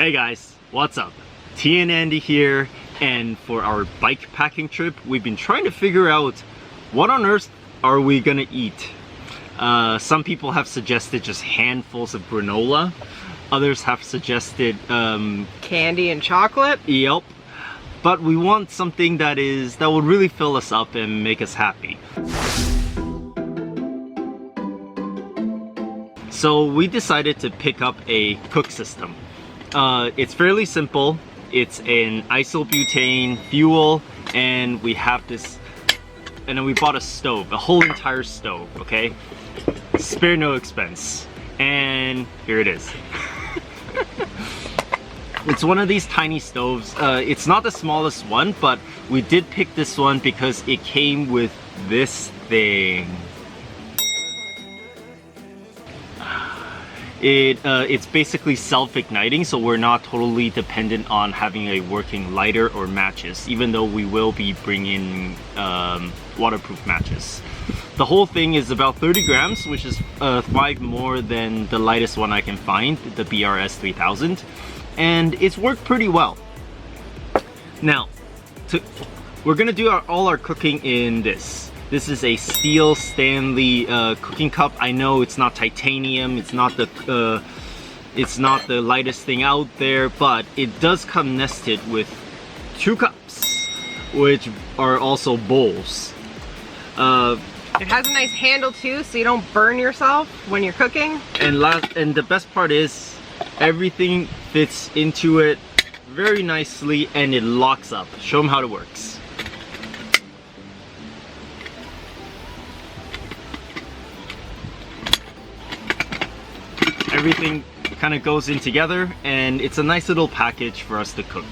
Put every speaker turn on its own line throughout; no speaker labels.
Hey guys, what's up? T and Andy here, and for our bike packing trip, we've been trying to figure out what on earth are we gonna eat. Some people have suggested just handfuls of granola. Others have suggested
candy and chocolate.
Yep. But we want something that will really fill us up and make us happy. So we decided to pick up a cook system. It's fairly simple. It's an isobutane fuel, and we have this, and then we bought a stove, a whole entire stove, okay? Spare no expense. And here it is. It's one of these tiny stoves. It's not the smallest one, but we did pick this one because it came with this thing. It's basically self-igniting, so we're not totally dependent on having a working lighter or matches, even though we will be bringing waterproof matches. The whole thing is about 30 grams, which is 5 more than the lightest one I can find, the BRS 3000, and it's worked pretty well. Now, we're gonna do all our cooking in this. This is a steel Stanley cooking cup. I know it's not titanium, it's not the lightest thing out there, but it does come nested with 2 cups, which are also bowls.
It has a nice handle too, so you don't burn yourself when you're cooking.
And the best part is, everything fits into it very nicely and it locks up. Show them how it works. Everything kind of goes in together, and it's a nice little package for us to cook.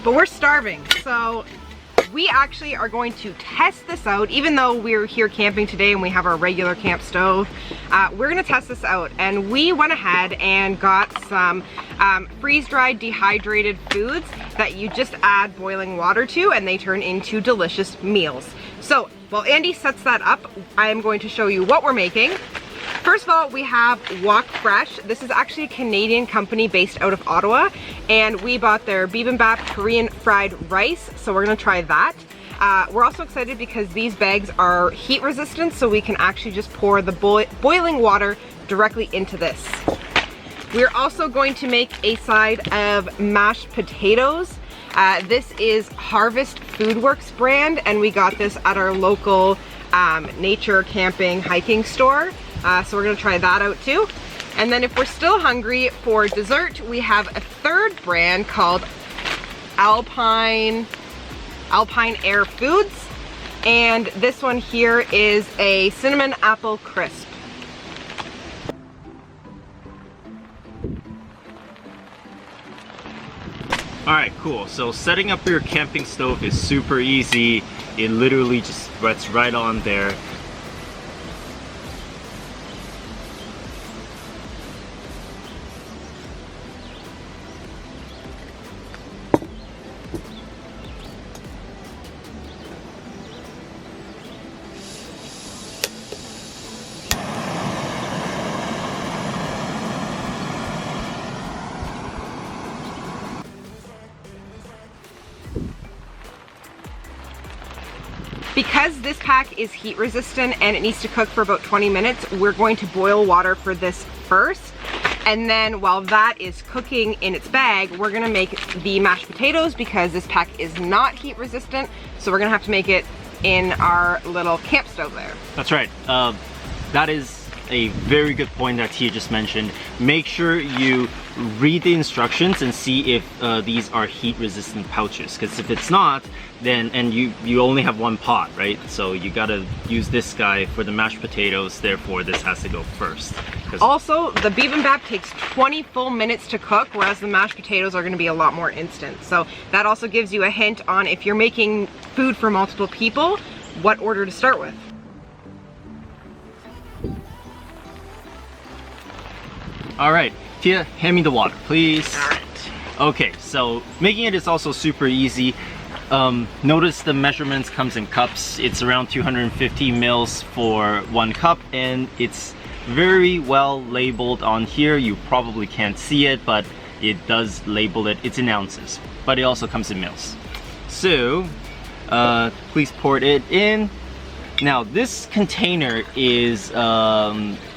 But we're starving, so we actually are going to test this out. Even though we're here camping today and we have our regular camp stove, we're gonna test this out. And we went ahead and got some freeze-dried dehydrated foods that you just add boiling water to, and they turn into delicious meals. So while Andy sets that up, I am going to show you what we're making. First of all, we have Wok Fresh. This is actually a Canadian company based out of Ottawa, and we bought their bibimbap Korean fried rice, so we're gonna try that. We're also excited because these bags are heat resistant, so we can actually just pour the boiling water directly into this. We're also going to make a side of mashed potatoes. This is Harvest Foodworks brand, and we got this at our local nature camping hiking store. So we're gonna try that out too. And then if we're still hungry for dessert, we have a third brand called Alpine Air Foods. And this one here is a cinnamon apple crisp.
Alright, cool. So setting up your camping stove is super easy. It literally just gets right on there.
Because this pack is heat resistant and it needs to cook for about 20 minutes, we're going to boil water for this first. And then while that is cooking in its bag, we're gonna make the mashed potatoes because this pack is not heat resistant. So we're gonna have to make it in our little camp stove there.
That's right. That is a very good point that Tia just mentioned. Make sure you read the instructions and see if these are heat resistant pouches, because if it's not, then, and you only have one pot, right? So you gotta use this guy for the mashed potatoes, therefore this has to go first.
Also, the bibimbap takes 20 full minutes to cook, whereas the mashed potatoes are gonna be a lot more instant. So that also gives you a hint on, if you're making food for multiple people, what order to start with.
All right, Tia, hand me the water, please.
All right.
Okay, so making it is also super easy. Notice the measurements comes in cups. It's around 250 mils for 1 cup, and it's very well labeled on here. You probably can't see it, but it does label it, it's in ounces, but it also comes in mils. So please pour it in. Now this container is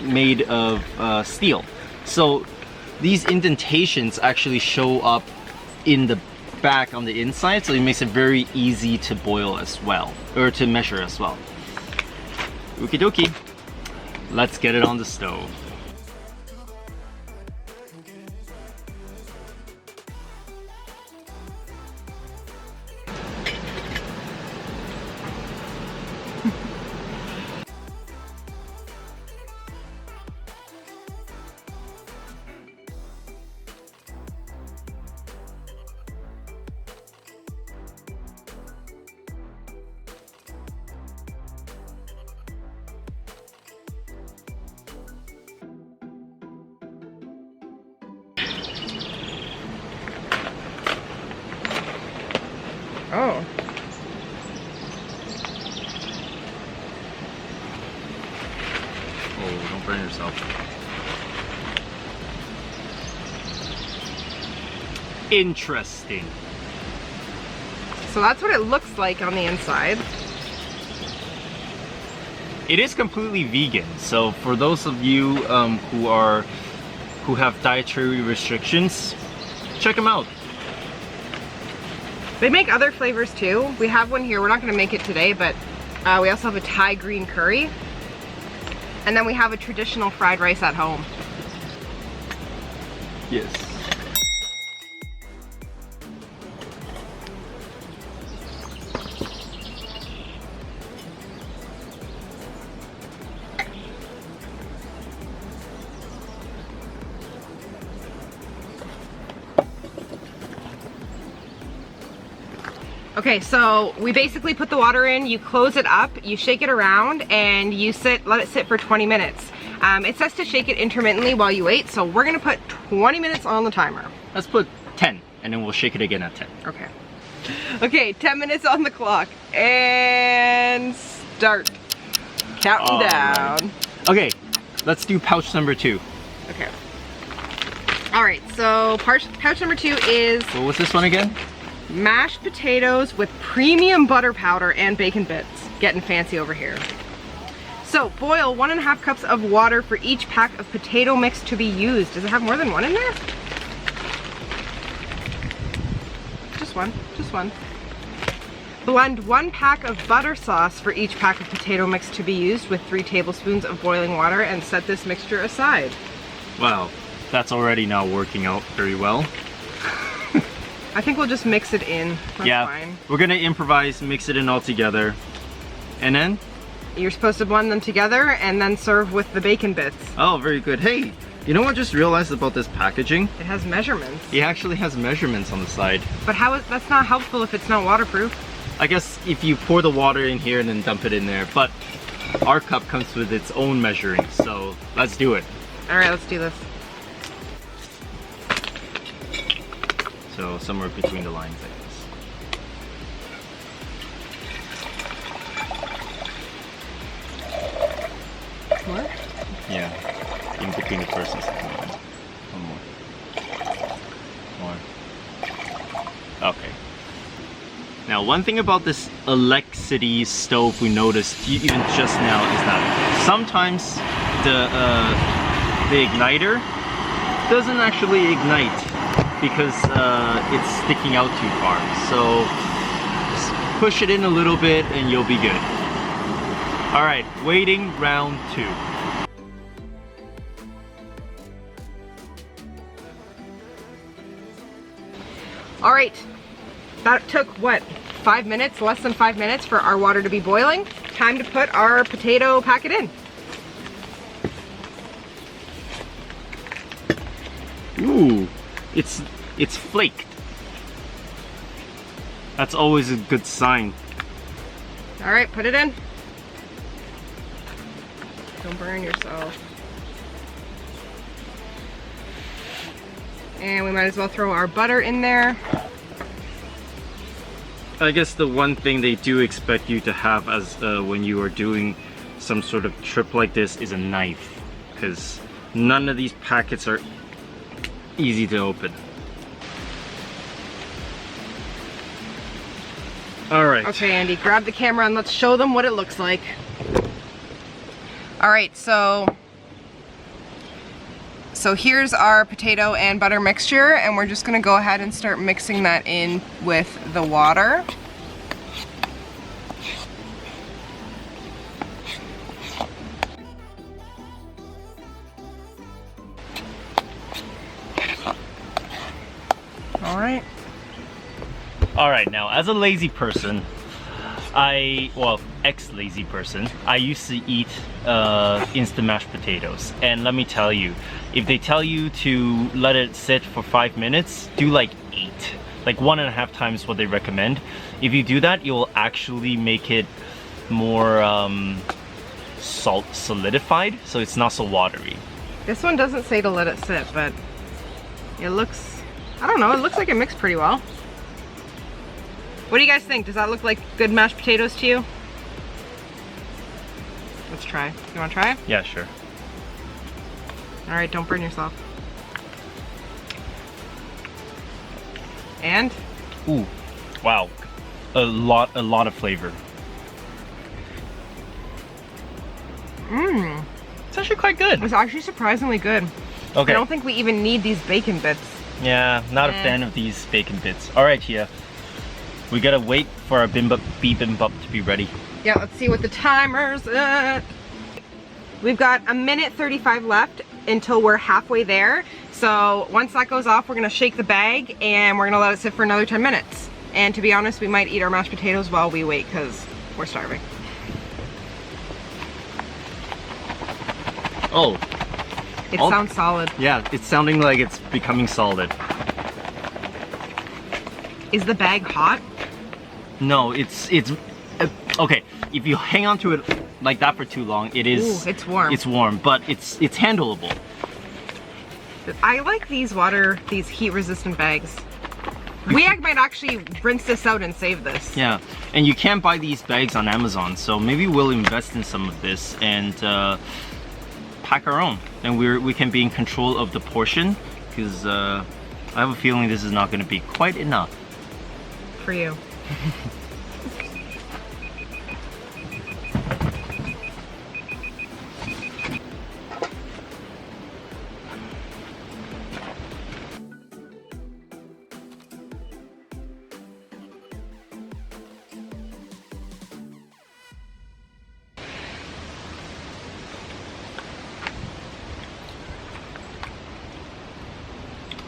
made of steel, so these indentations actually show up in the back on the inside, so it makes it very easy to boil as well, or to measure as well. Okie dokie, let's get it on the stove.
Oh.
Oh, don't burn yourself. Interesting.
So that's what it looks like on the inside.
It is completely vegan, so for those of you who have dietary restrictions, check them out.
They make other flavors too. We have one here. We're not going to make it today, but we also have a Thai green curry. And then we have a traditional fried rice at home.
Yes.
Okay, so we basically put the water in, you close it up, you shake it around, and you let it sit for 20 minutes. It says to shake it intermittently while you wait, so we're gonna put 20 minutes on the timer.
Let's put 10, and then we'll shake it again at 10.
Okay. Okay, 10 minutes on the clock, and start. Counting down.
Right. Okay, let's do pouch number 2.
Okay. All right, so pouch number 2 is...
What was this one again?
Mashed potatoes with premium butter powder and bacon bits. Getting fancy over here. So boil 1.5 cups of water for each pack of potato mix to be used. Does it have more than one in there? Just one, just one. Blend 1 pack of butter sauce for each pack of potato mix to be used with 3 tablespoons of boiling water, and set this mixture aside.
Wow, that's already now working out very well.
I think we'll just mix it in. That's fine.
We're gonna improvise, mix it in all together. And then?
You're supposed to blend them together and then serve with the bacon bits.
Oh, very good. Hey, you know what I just realized about this packaging?
It has measurements.
It actually has measurements on the side.
But that's not helpful if it's not waterproof.
I guess if you pour the water in here and then dump it in there, but our cup comes with its own measuring, so let's do it.
All right, let's do this.
So somewhere between the lines, I guess.
More?
Yeah, in between the first and second line. One more. More. Okay. Now, one thing about this Alexity stove we noticed even just now is that sometimes the igniter doesn't actually ignite because it's sticking out too far. So just push it in a little bit and you'll be good. All right, waiting round 2.
All right, that took what, 5 minutes, less than 5 minutes for our water to be boiling. Time to put our potato packet in.
Ooh, it's flaked. That's always a good sign.
All right, put it in. Don't burn yourself. And we might as well throw our butter in there.
I guess the one thing they do expect you to have as when you are doing some sort of trip like this is a knife, because none of these packets are easy to open. All right.
Okay, Andy, grab the camera and let's show them what it looks like. All right, so here's our potato and butter mixture, and we're just gonna go ahead and start mixing that in with the water.
All right, now as a lazy person, ex-lazy person, I used to eat instant mashed potatoes. And let me tell you, if they tell you to let it sit for 5 minutes, do like 8. Like 1.5 times what they recommend. If you do that, you'll actually make it more salt solidified, so it's not so watery.
This one doesn't say to let it sit, but it looks, I don't know, it looks like it mixed pretty well. What do you guys think? Does that look like good mashed potatoes to you? Let's try. You want to try?
Yeah, sure.
All right, don't burn yourself. And?
Ooh, wow, a lot of flavor.
Mmm.
It's actually quite good.
It's actually surprisingly good.
Okay.
I don't think we even need these bacon bits.
Yeah, not a fan of these bacon bits. All right, Chia. We gotta wait for our bibimbap to be ready.
Yeah, let's see what the timer's at. We've got 1:35 left until we're halfway there. So once that goes off, we're gonna shake the bag and we're gonna let it sit for another 10 minutes. And to be honest, we might eat our mashed potatoes while we wait because we're starving.
Oh.
It sounds solid.
Yeah, it's sounding like it's becoming solid.
Is the bag hot?
No, it's okay. If you hang on to it like that for too long, it is.
Ooh, it's warm.
It's warm, but it's handleable.
I like these heat-resistant bags. We might actually rinse this out and save this.
Yeah, and you can't buy these bags on Amazon, so maybe we'll invest in some of this and pack our own, and we can be in control of the portion because I have a feeling this is not going to be quite enough
for you.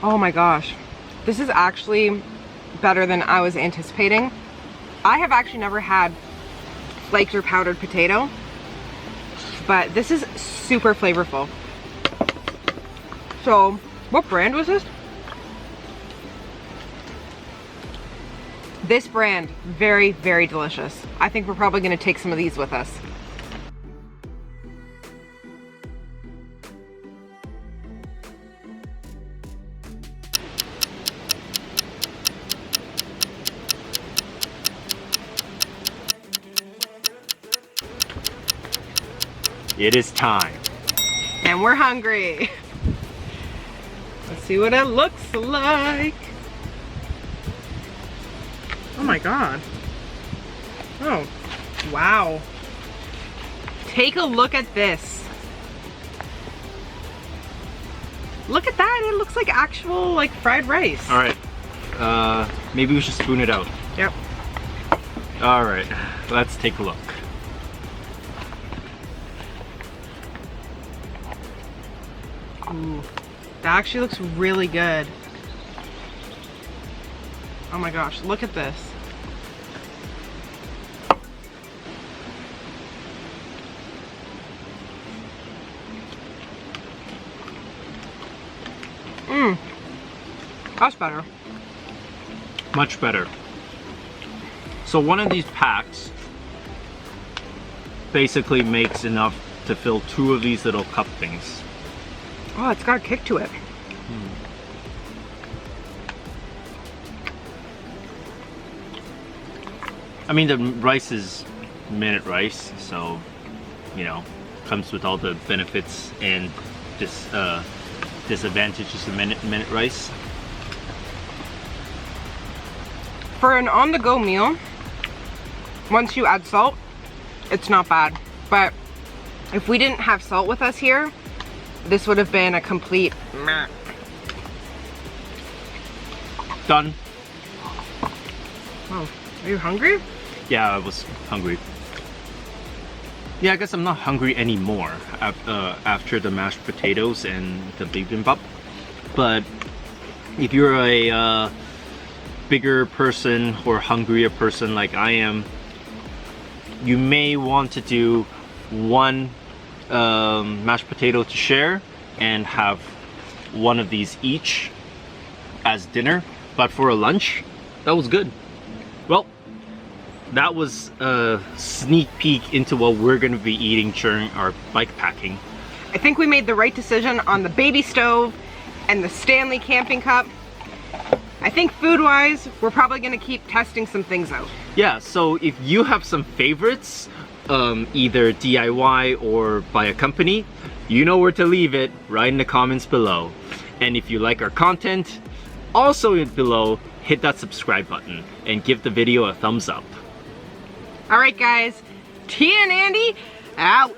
Oh my gosh, this is actually better than I was anticipating. I have actually never had flaked or powdered potato, but this is super flavorful. So, what brand was this? This brand, very, very delicious. I think we're probably gonna take some of these with us.
It is time.
And we're hungry. Let's see what it looks like. Oh my God. Oh, wow. Take a look at this. Look at that, it looks like actual like fried rice.
All right, maybe we should spoon it out.
Yep.
All right, let's take a look.
Ooh, that actually looks really good. Oh my gosh, look at this. Mmm, that's better.
Much better. So one of these packs basically makes enough to fill 2 of these little cup things.
Oh, it's got a kick to it.
I mean, the rice is minute rice, so, you know, comes with all the benefits and disadvantages of minute rice.
For an on-the-go meal, once you add salt, it's not bad. But if we didn't have salt with us here, this would have been a complete meh.
Done.
Oh, are you hungry?
Yeah, I was hungry. Yeah, I guess I'm not hungry anymore after the mashed potatoes and the bibimbap. But if you're a bigger person or hungrier person like I am, you may want to do one mashed potato to share and have one of these each as dinner. But for a lunch, that was good. Well, that was a sneak peek into what we're going to be eating during our bike packing.
I think we made the right decision on the baby stove and the Stanley camping cup. I think food-wise, we're probably going to keep testing some things out.
Yeah, so if you have some favorites, either DIY or by a company, you know where to leave it, right in the comments below. And if you like our content, also below, hit that subscribe button and give the video a thumbs up.
All right, guys, Tia and Andy, out.